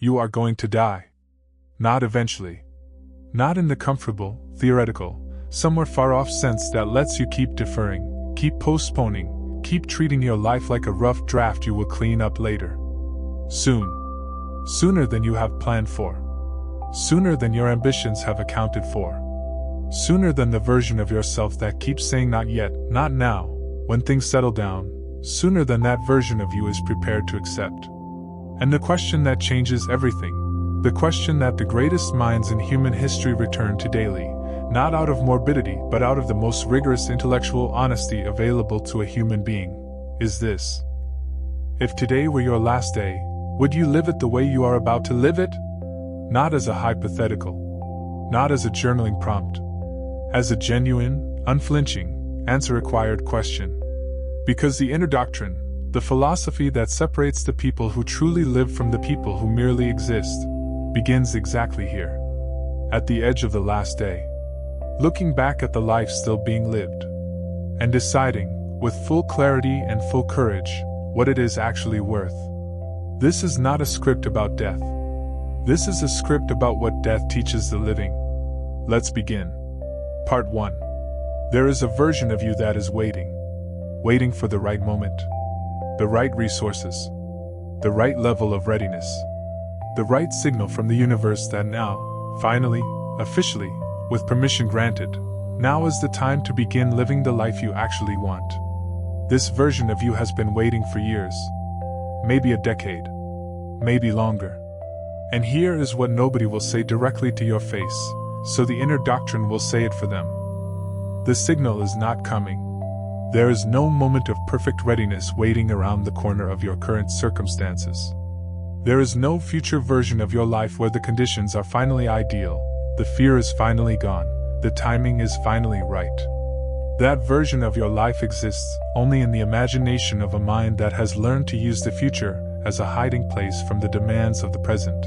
You are going to die. Not eventually. Not in the comfortable, theoretical, somewhere far-off sense that lets you keep deferring, keep postponing, keep treating your life like a rough draft you will clean up later. Soon. Sooner than you have planned for. Sooner than your ambitions have accounted for. Sooner than the version of yourself that keeps saying not yet, not now, when things settle down, sooner than that version of you is prepared to accept. And the question that changes everything, the question that the greatest minds in human history return to daily, not out of morbidity but out of the most rigorous intellectual honesty available to a human being, is this. If today were your last day, would you live it the way you are about to live it? Not as a hypothetical. Not as a journaling prompt. As a genuine, unflinching, answer-required question. Because the inner doctrine, the philosophy that separates the people who truly live from the people who merely exist, begins exactly here. At the edge of the last day. Looking back at the life still being lived. And deciding, with full clarity and full courage, what it is actually worth. This is not a script about death. This is a script about what death teaches the living. Let's begin. Part 1. There is a version of you that is waiting. Waiting for the right moment. The right resources. The right level of readiness. The right signal from the universe that now, finally, officially, with permission granted, now is the time to begin living the life you actually want. This version of you has been waiting for years. Maybe a decade. Maybe longer. And here is what nobody will say directly to your face, so the inner doctrine will say it for them. The signal is not coming. There is no moment of perfect readiness waiting around the corner of your current circumstances. There is no future version of your life where the conditions are finally ideal, the fear is finally gone, the timing is finally right. That version of your life exists only in the imagination of a mind that has learned to use the future as a hiding place from the demands of the present.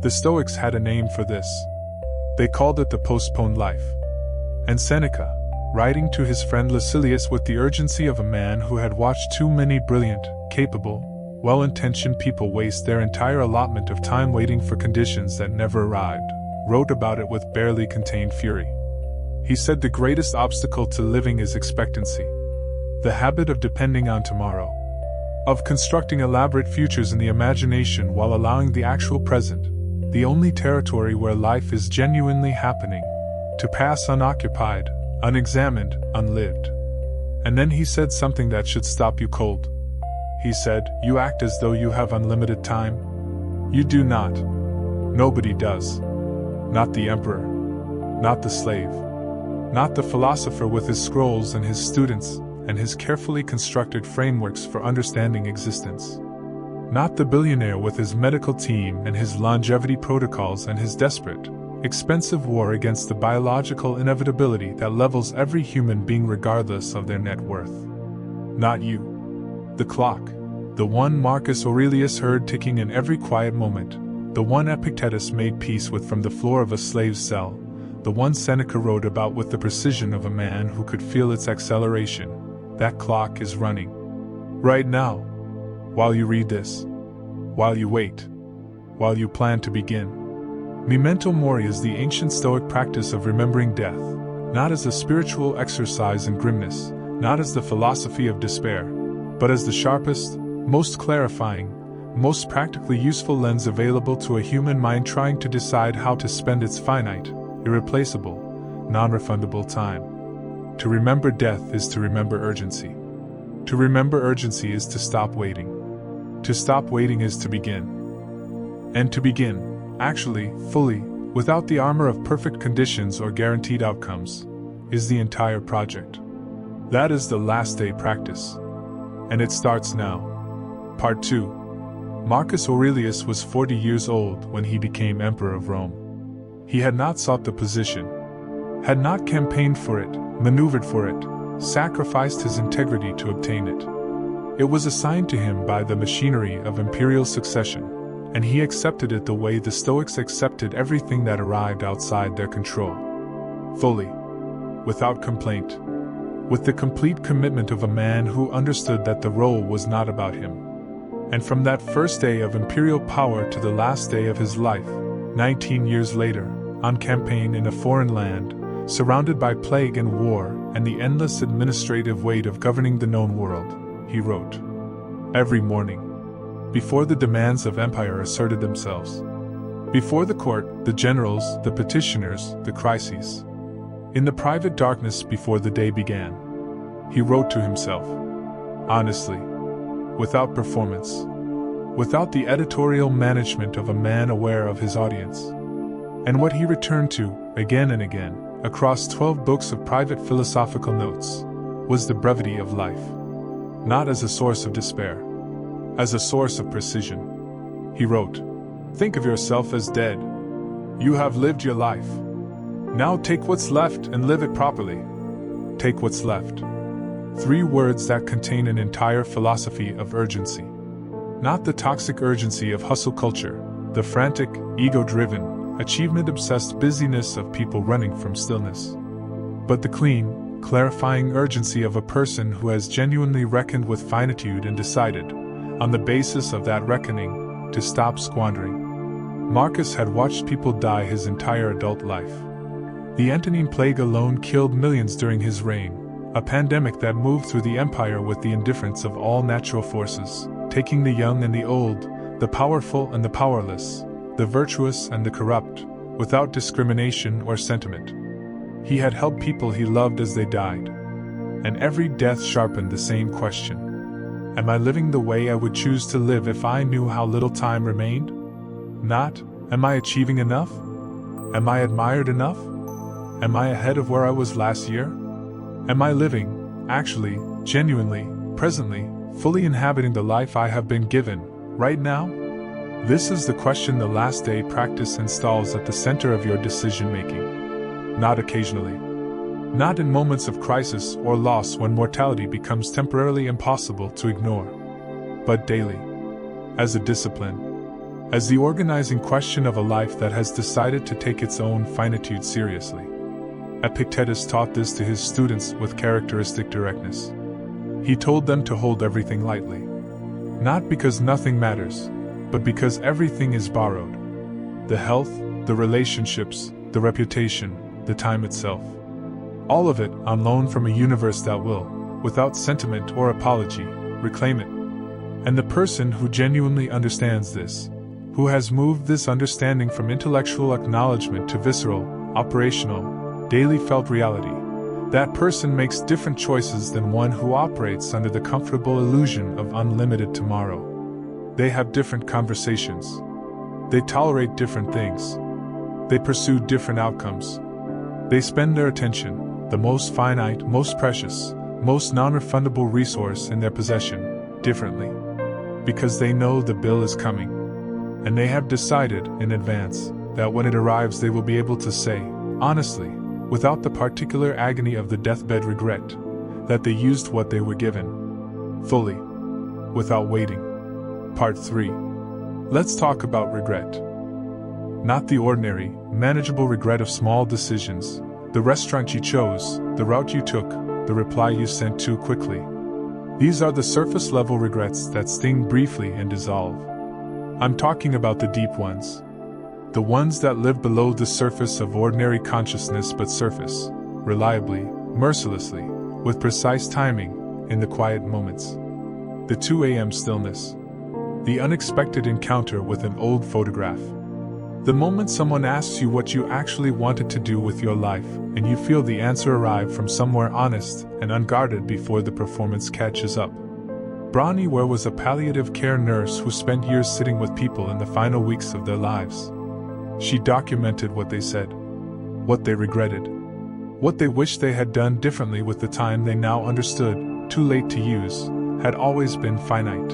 The Stoics had a name for this. They called it the postponed life. And Seneca, writing to his friend Lucilius with the urgency of a man who had watched too many brilliant, capable, well-intentioned people waste their entire allotment of time waiting for conditions that never arrived, wrote about it with barely contained fury. He said the greatest obstacle to living is expectancy. The habit of depending on tomorrow. Of constructing elaborate futures in the imagination while allowing the actual present, the only territory where life is genuinely happening, to pass unoccupied, unexamined, unlived. And then he said something that should stop you cold. He said, "You act as though you have unlimited time. You do not. Nobody does. Not the emperor. Not the slave. Not the philosopher with his scrolls and his students, and his carefully constructed frameworks for understanding existence. Not the billionaire with his medical team and his longevity protocols and his desperate, expensive war against the biological inevitability that levels every human being regardless of their net worth. Not you. The clock, the one Marcus Aurelius heard ticking in every quiet moment, the one Epictetus made peace with from the floor of a slave's cell, the one Seneca wrote about with the precision of a man who could feel its acceleration. That clock is running. Right now. While you read this. While you wait. While you plan to begin. Memento mori is the ancient Stoic practice of remembering death, not as a spiritual exercise in grimness, not as the philosophy of despair, but as the sharpest, most clarifying, most practically useful lens available to a human mind trying to decide how to spend its finite, irreplaceable, non-refundable time. To remember death is to remember urgency. To remember urgency is to stop waiting. To stop waiting is to begin. And to begin, actually, fully, without the armor of perfect conditions or guaranteed outcomes, is the entire project. That is the last day practice. And it starts now. Part 2. Marcus Aurelius was 40 years old when he became Emperor of Rome. He had not sought the position, had not campaigned for it, maneuvered for it, sacrificed his integrity to obtain it. It was assigned to him by the machinery of imperial succession, and he accepted it the way the Stoics accepted everything that arrived outside their control. Fully. Without complaint. With the complete commitment of a man who understood that the role was not about him. And from that first day of imperial power to the last day of his life, 19 years later, on campaign in a foreign land, surrounded by plague and war and the endless administrative weight of governing the known world, he wrote, every morning, before the demands of empire asserted themselves, before the court, the generals, the petitioners, the crises, in the private darkness before the day began, he wrote to himself, honestly, without performance, without the editorial management of a man aware of his audience. And what he returned to, again and again, across 12 books of private philosophical notes, was the brevity of life. Not as a source of despair, as a source of precision. He wrote, think of yourself as dead. You have lived your life. Now take what's left and live it properly. Take what's left. 3 words that contain an entire philosophy of urgency. Not the toxic urgency of hustle culture, the frantic, ego-driven, achievement-obsessed busyness of people running from stillness, but the clean, clarifying urgency of a person who has genuinely reckoned with finitude and decided, on the basis of that reckoning, to stop squandering. Marcus had watched people die his entire adult life. The Antonine Plague alone killed millions during his reign, a pandemic that moved through the empire with the indifference of all natural forces, taking the young and the old, the powerful and the powerless, the virtuous and the corrupt, without discrimination or sentiment. He had helped people he loved as they died. And every death sharpened the same question. Am I living the way I would choose to live if I knew how little time remained? Not, am I achieving enough? Am I admired enough? Am I ahead of where I was last year? Am I living, actually, genuinely, presently, fully inhabiting the life I have been given, right now? This is the question the last day practice installs at the center of your decision-making. Not occasionally. Not in moments of crisis or loss when mortality becomes temporarily impossible to ignore. But daily. As a discipline. As the organizing question of a life that has decided to take its own finitude seriously. Epictetus taught this to his students with characteristic directness. He told them to hold everything lightly. Not because nothing matters, but because everything is borrowed. The health, the relationships, the reputation, the time itself. All of it on loan from a universe that will, without sentiment or apology, reclaim it. And the person who genuinely understands this, who has moved this understanding from intellectual acknowledgement to visceral, operational, daily felt reality, that person makes different choices than one who operates under the comfortable illusion of unlimited tomorrow. They have different conversations. They tolerate different things. They pursue different outcomes. They spend their attention, the most finite, most precious, most non-refundable resource in their possession, differently. Because they know the bill is coming. And they have decided, in advance, that when it arrives they will be able to say, honestly, without the particular agony of the deathbed regret, that they used what they were given. Fully. Without waiting. Part 3. Let's talk about regret. Not the ordinary, manageable regret of small decisions, the restaurant you chose, the route you took, the reply you sent too quickly. These are the surface-level regrets that sting briefly and dissolve. I'm talking about the deep ones. The ones that live below the surface of ordinary consciousness but surface, reliably, mercilessly, with precise timing, in the quiet moments. The 2 a.m. stillness. The unexpected encounter with an old photograph. The moment someone asks you what you actually wanted to do with your life, and you feel the answer arrive from somewhere honest and unguarded before the performance catches up. Bronnie Ware was a palliative care nurse who spent years sitting with people in the final weeks of their lives. She documented what they said, what they regretted, what they wished they had done differently with the time they now understood, too late to use, had always been finite.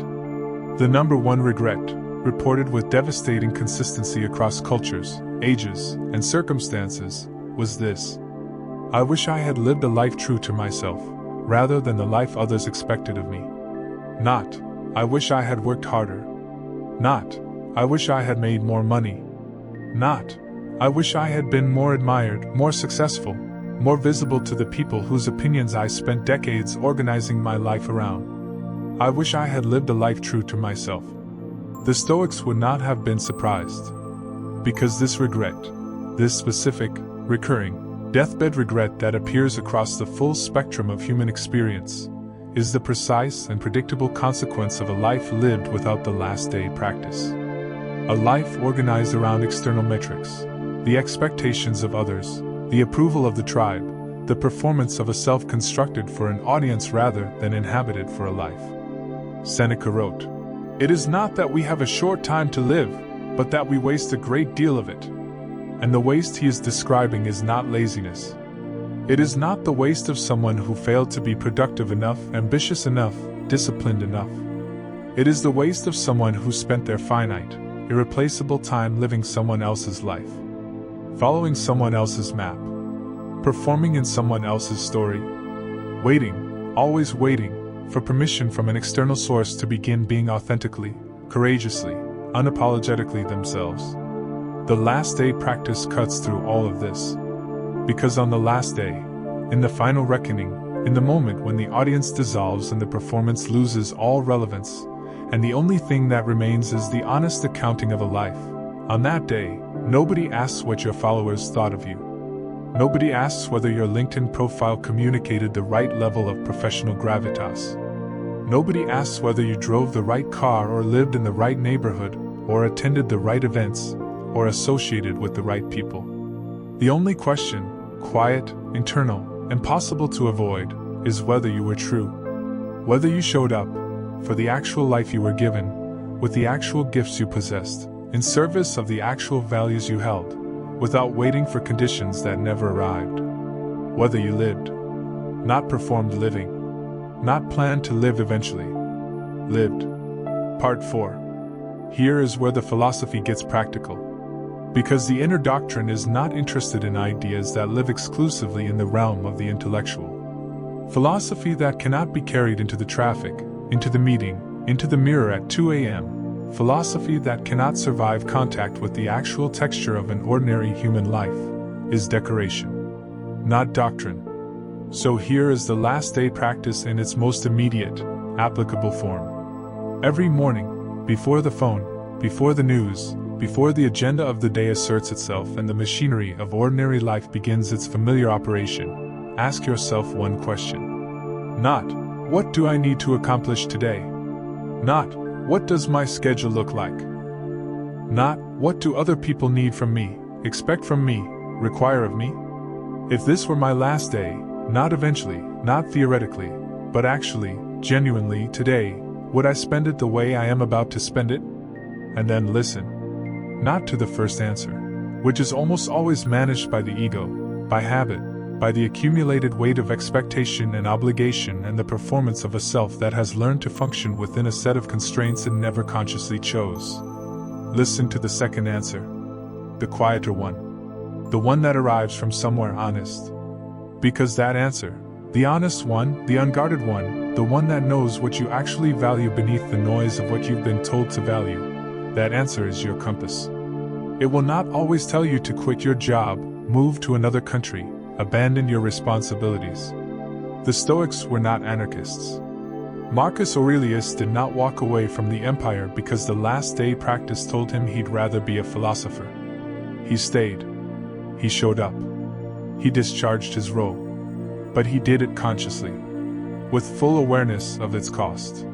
The number one regret, reported with devastating consistency across cultures, ages, and circumstances, was this: I wish I had lived a life true to myself, rather than the life others expected of me. Not, I wish I had worked harder. Not, I wish I had made more money. Not, I wish I had been more admired, more successful, more visible to the people whose opinions I spent decades organizing my life around. I wish I had lived a life true to myself. The Stoics would not have been surprised. Because this regret, this specific, recurring, deathbed regret that appears across the full spectrum of human experience, is the precise and predictable consequence of a life lived without the last day practice. A life organized around external metrics, the expectations of others, the approval of the tribe, the performance of a self constructed for an audience rather than inhabited for a life. Seneca wrote, "It is not that we have a short time to live, but that we waste a great deal of it." And the waste he is describing is not laziness. It is not the waste of someone who failed to be productive enough, ambitious enough, disciplined enough. It is the waste of someone who spent their finite, irreplaceable time living someone else's life, following someone else's map, performing in someone else's story, waiting, always waiting, for permission from an external source to begin being authentically, courageously, unapologetically themselves. The last day practice cuts through all of this. Because on the last day, in the final reckoning, in the moment when the audience dissolves and the performance loses all relevance, and the only thing that remains is the honest accounting of a life, on that day, nobody asks what your followers thought of you. Nobody asks whether your LinkedIn profile communicated the right level of professional gravitas. Nobody asks whether you drove the right car or lived in the right neighborhood, or attended the right events, or associated with the right people. The only question, quiet, internal, and possible to avoid, is whether you were true. Whether you showed up, for the actual life you were given, with the actual gifts you possessed, in service of the actual values you held, without waiting for conditions that never arrived. Whether you lived, not performed living, not planned to live eventually, lived. Part 4. Here is where the philosophy gets practical. Because the inner doctrine is not interested in ideas that live exclusively in the realm of the intellectual. Philosophy that cannot be carried into the traffic, into the meeting, into the mirror at 2 a.m. Philosophy that cannot survive contact with the actual texture of an ordinary human life, is decoration, not doctrine. So here is the last day practice in its most immediate, applicable form. Every morning, before the phone, before the news, before the agenda of the day asserts itself and the machinery of ordinary life begins its familiar operation, ask yourself one question. Not, what do I need to accomplish today? Not, what does my schedule look like? Not, what do other people need from me, expect from me, require of me? If this were my last day, not eventually, not theoretically, but actually, genuinely, today, would I spend it the way I am about to spend it? And then listen. Not to the first answer, which is almost always managed by the ego, by habit, by the accumulated weight of expectation and obligation and the performance of a self that has learned to function within a set of constraints it never consciously chose. Listen to the second answer, the quieter one, the one that arrives from somewhere honest. Because that answer, the honest one, the unguarded one, the one that knows what you actually value beneath the noise of what you've been told to value, that answer is your compass. It will not always tell you to quit your job, move to another country, abandon your responsibilities. The Stoics were not anarchists. Marcus Aurelius did not walk away from the empire because the last day practice told him he'd rather be a philosopher. He stayed. He showed up. He discharged his role. But he did it consciously, with full awareness of its cost.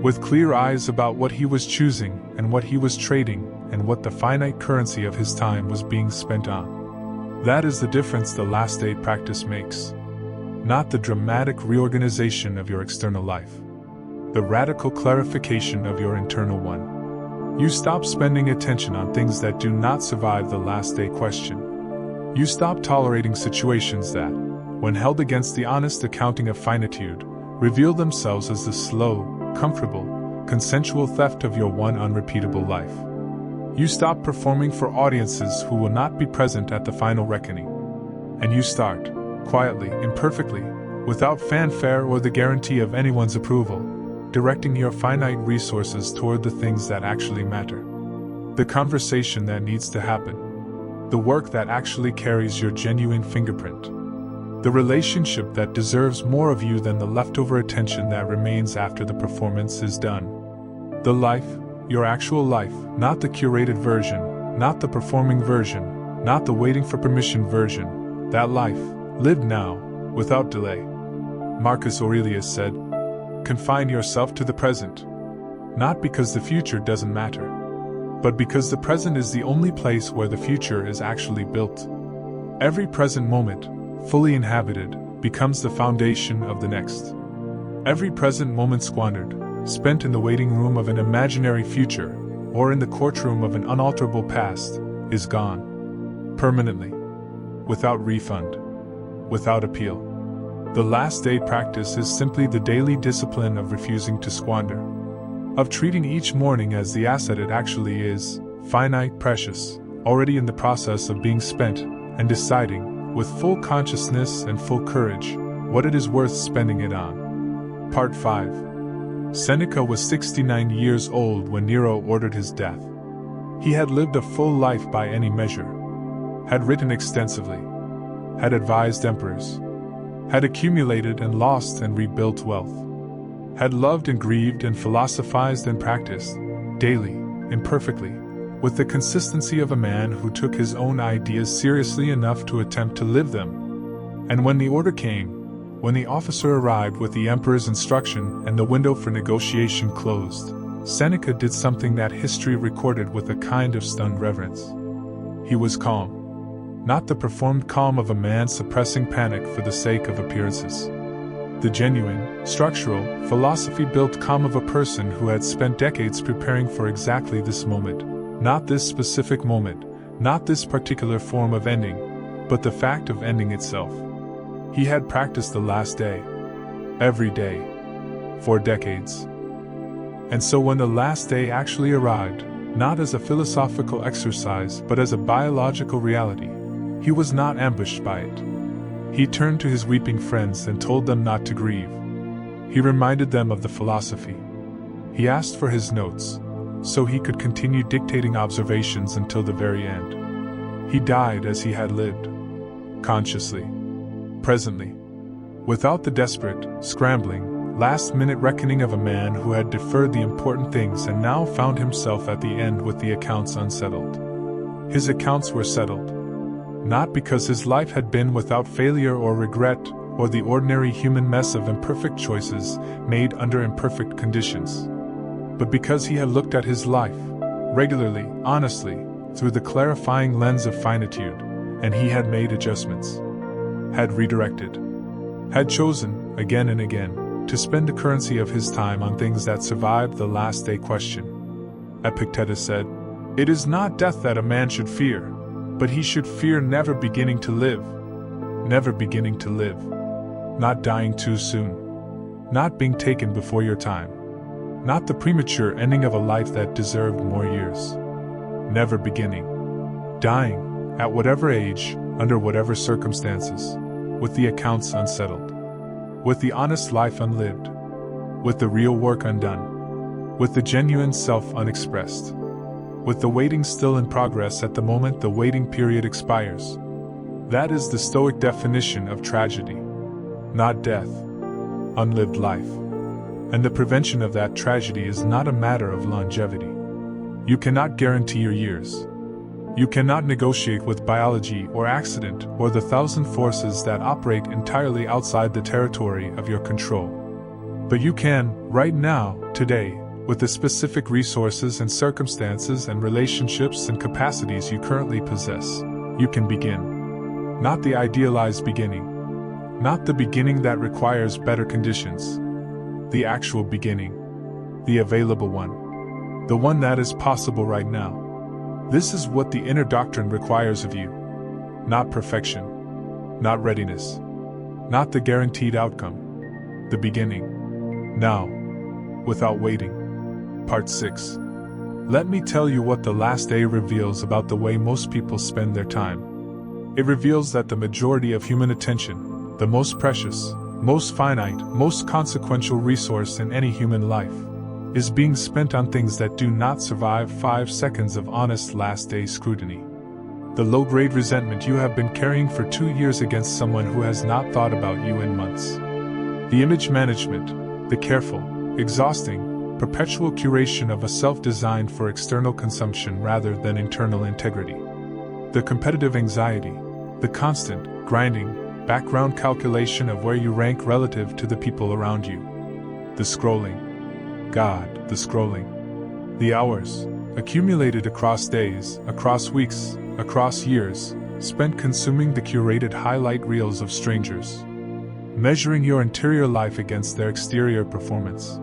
With clear eyes about what he was choosing and what he was trading and what the finite currency of his time was being spent on. That is the difference the last day practice makes. Not the dramatic reorganization of your external life. The radical clarification of your internal one. You stop spending attention on things that do not survive the last day question. You stop tolerating situations that, when held against the honest accounting of finitude, reveal themselves as the slow, comfortable, consensual theft of your one unrepeatable life. You stop performing for audiences who will not be present at the final reckoning. And you start, quietly, imperfectly, without fanfare or the guarantee of anyone's approval, directing your finite resources toward the things that actually matter. The conversation that needs to happen. The work that actually carries your genuine fingerprint. The relationship that deserves more of you than the leftover attention that remains after the performance is done. The life, your actual life, not the curated version, not the performing version, not the waiting for permission version, that life, lived now, without delay. Marcus Aurelius said, "Confine yourself to the present. Not because the future doesn't matter, but because the present is the only place where the future is actually built. Every present moment, fully inhabited, becomes the foundation of the next. Every present moment squandered, spent in the waiting room of an imaginary future, or in the courtroom of an unalterable past, is gone. Permanently. Without refund. Without appeal. The last day practice is simply the daily discipline of refusing to squander. Of treating each morning as the asset it actually is, finite, precious, already in the process of being spent, and deciding, with full consciousness and full courage, what it is worth spending it on." Part 5. Seneca was 69 years old when Nero ordered his death. He had lived a full life by any measure, had written extensively, had advised emperors, had accumulated and lost and rebuilt wealth, had loved and grieved and philosophized and practiced, daily, imperfectly, with the consistency of a man who took his own ideas seriously enough to attempt to live them. And when the order came, when the officer arrived with the emperor's instruction and the window for negotiation closed, Seneca did something that history recorded with a kind of stunned reverence. He was calm. Not the performed calm of a man suppressing panic for the sake of appearances. The genuine, structural, philosophy-built calm of a person who had spent decades preparing for exactly this moment. Not this specific moment, not this particular form of ending, but the fact of ending itself. He had practiced the last day. Every day. For decades. And so when the last day actually arrived, not as a philosophical exercise but as a biological reality, he was not ambushed by it. He turned to his weeping friends and told them not to grieve. He reminded them of the philosophy. He asked for his notes, so he could continue dictating observations until the very end. He died as he had lived. Consciously. Presently. Without the desperate, scrambling, last-minute reckoning of a man who had deferred the important things and now found himself at the end with the accounts unsettled. His accounts were settled. Not because his life had been without failure or regret, or the ordinary human mess of imperfect choices made under imperfect conditions, but because he had looked at his life, regularly, honestly, through the clarifying lens of finitude, and he had made adjustments, had redirected, had chosen, again and again, to spend the currency of his time on things that survived the last day question. Epictetus said, "It is not death that a man should fear, but he should fear never beginning to live." Never beginning to live. Not dying too soon. Not being taken before your time. Not the premature ending of a life that deserved more years. Never beginning. Dying, at whatever age, under whatever circumstances, with the accounts unsettled. With the honest life unlived. With the real work undone. With the genuine self unexpressed. With the waiting still in progress at the moment the waiting period expires. That is the Stoic definition of tragedy. Not death. Unlived life. And the prevention of that tragedy is not a matter of longevity. You cannot guarantee your years. You cannot negotiate with biology or accident or the thousand forces that operate entirely outside the territory of your control. But you can, right now, today, with the specific resources and circumstances and relationships and capacities you currently possess, you can begin. Not the idealized beginning. Not the beginning that requires better conditions. The actual beginning. The available one. The one that is possible right now. This is what the inner doctrine requires of you. Not perfection. Not readiness. Not the guaranteed outcome. The beginning. Now. Without waiting. Part 6. Let me tell you what the last day reveals about the way most people spend their time. It reveals that the majority of human attention, the most precious, most finite, most consequential resource in any human life, is being spent on things that do not survive 5 seconds of honest last day scrutiny. The low-grade resentment you have been carrying for 2 years against someone who has not thought about you in months. The image management, the careful, exhausting, perpetual curation of a self designed for external consumption rather than internal integrity. The competitive anxiety, the constant, grinding, background calculation of where you rank relative to the people around you. The scrolling. God, the scrolling. The hours, accumulated across days, across weeks, across years, spent consuming the curated highlight reels of strangers. Measuring your interior life against their exterior performance.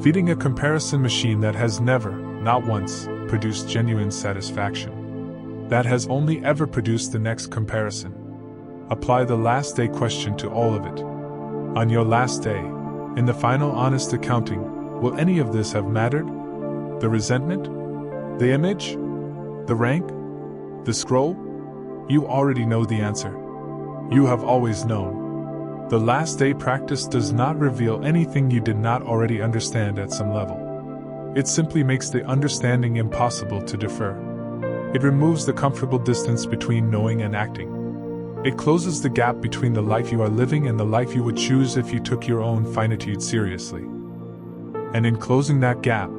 Feeding a comparison machine that has never, not once, produced genuine satisfaction. That has only ever produced the next comparison. Apply the last day question to all of it. On your last day, in the final honest accounting, will any of this have mattered? The resentment? The image? The rank? The scroll? You already know the answer. You have always known. The last day practice does not reveal anything you did not already understand at some level. It simply makes the understanding impossible to defer. It removes the comfortable distance between knowing and acting. It closes the gap between the life you are living and the life you would choose if you took your own finitude seriously. And in closing that gap,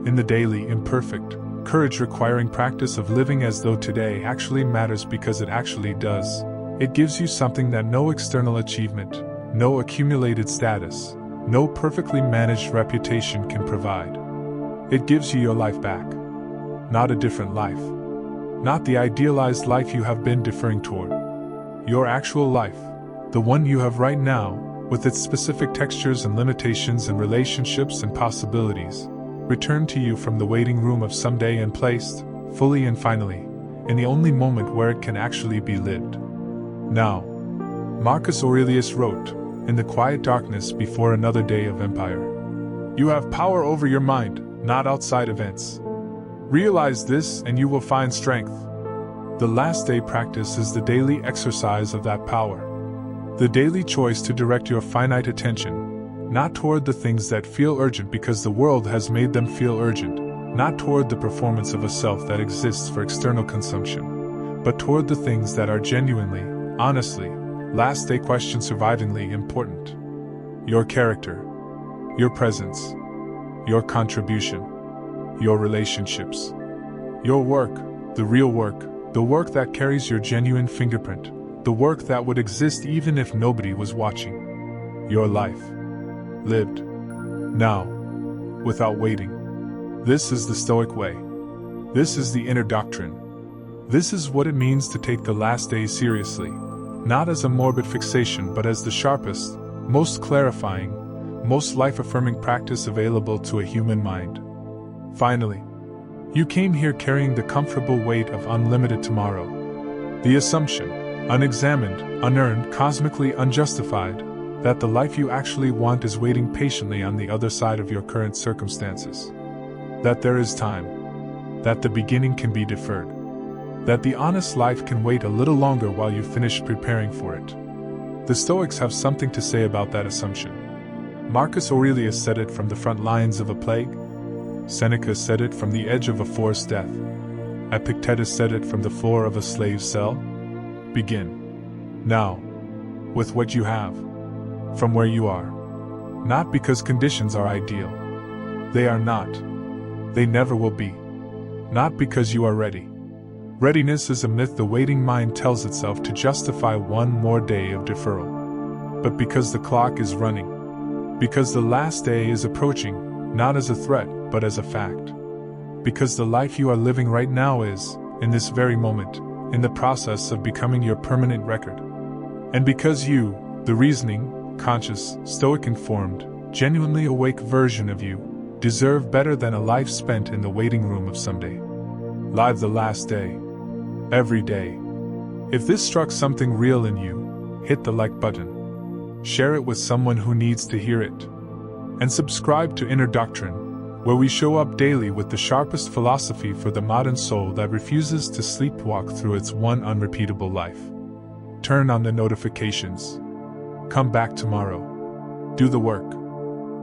in the daily, imperfect, courage-requiring practice of living as though today actually matters because it actually does, it gives you something that no external achievement, no accumulated status, no perfectly managed reputation can provide. It gives you your life back. Not a different life. Not the idealized life you have been deferring toward. Your actual life, the one you have right now, with its specific textures and limitations and relationships and possibilities, returned to you from the waiting room of someday and placed, fully and finally, in the only moment where it can actually be lived. Now, Marcus Aurelius wrote, in the quiet darkness before another day of empire. You have power over your mind, not outside events. Realize this and you will find strength. The last day practice is the daily exercise of that power. The daily choice to direct your finite attention, not toward the things that feel urgent because the world has made them feel urgent, not toward the performance of a self that exists for external consumption, but toward the things that are genuinely, honestly, last day question survivingly important. Your character, your presence, your contribution, your relationships, your work, the real work, the work that carries your genuine fingerprint, the work that would exist even if nobody was watching. Your life. Lived. Now. Without waiting. This is the Stoic way. This is the inner doctrine. This is what it means to take the last days seriously, not as a morbid fixation but as the sharpest, most clarifying, most life-affirming practice available to a human mind. Finally, you came here carrying the comfortable weight of unlimited tomorrow. The assumption, unexamined, unearned, cosmically unjustified, that the life you actually want is waiting patiently on the other side of your current circumstances. That there is time. That the beginning can be deferred. That the honest life can wait a little longer while you finish preparing for it. The Stoics have something to say about that assumption. Marcus Aurelius said it from the front lines of a plague. Seneca said it from the edge of a forced death. Epictetus said it from the floor of a slave's cell. Begin. Now. With what you have. From where you are. Not because conditions are ideal. They are not. They never will be. Not because you are ready. Readiness is a myth the waiting mind tells itself to justify one more day of deferral. But because the clock is running. Because the last day is approaching, not as a threat, but as a fact. Because the life you are living right now is, in this very moment, in the process of becoming your permanent record. And because you, the reasoning, conscious, Stoic-informed, genuinely awake version of you, deserve better than a life spent in the waiting room of someday. Live the last day. Every day. If this struck something real in you, hit the like button. Share it with someone who needs to hear it. And subscribe to Inner Doctrine, where we show up daily with the sharpest philosophy for the modern soul that refuses to sleepwalk through its one unrepeatable life. Turn on the notifications. Come back tomorrow. Do the work.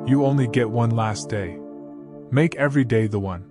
You only get one last day. Make every day the one.